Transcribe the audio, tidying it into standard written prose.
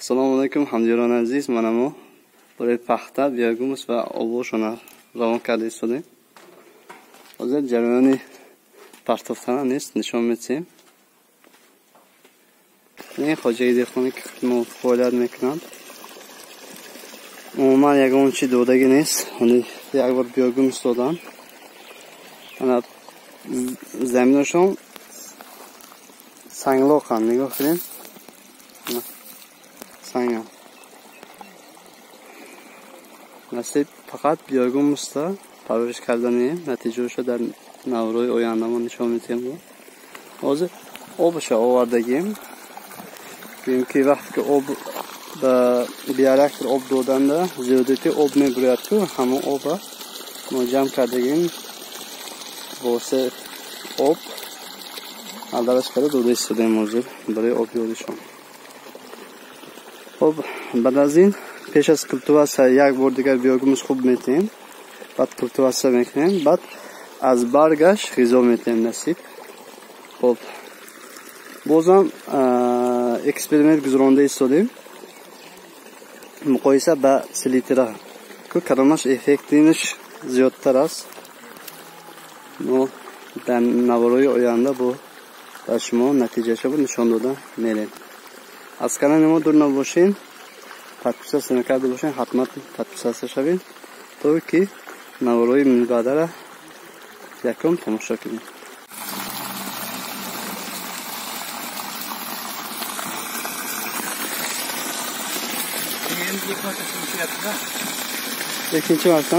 Assalomu alaykum hamjiron aziz, mana bu bir paxta bergimiz va ovoshona ravon kardi istedi. Hozir jarayoni paxtadan aniq nishon metsem. Ne xo'jaydi dehqoni kutmo qo'ylar mekan. Umuman yagonchi dodagi nes, uni yakbar bergimiz dodan. Ana zaminashon sangloqan nigah qiling. Sangam. Nasib faqat bergimizda parvarish kardani natija o'sha dar Navro'y o'yandamon nishon metem bu. Hozir obisha ovardagi Çünkü vaqtga ob biyaraktir ob dodanda ziyodati ob me buryapti, hamon oba mojam kardagin bo'lsa ob aldarash qara doda istadim hozir bir ob yo'lishon. Xo'p, بعد از این پیش از کلتواسه یک بار دیگر بیاگمش خوب میتیم. بعد کلتواسه میکنیم. بعد از برگش غذا میتیم نصیب. خب بازم اکسپریمنت گذرانده ایستادیم. مقایسه با سلیتره که کرمش افکتینش زیادتر است. ما در نوارای آینده با شما نتیجه شو نشان دادن میریم. از کانال ما دور نباشین، подписаться نکرده باشین، حتما подписаться شوین تا که نوارای من بعد را یکم تماشا کنید. İkinci varsa?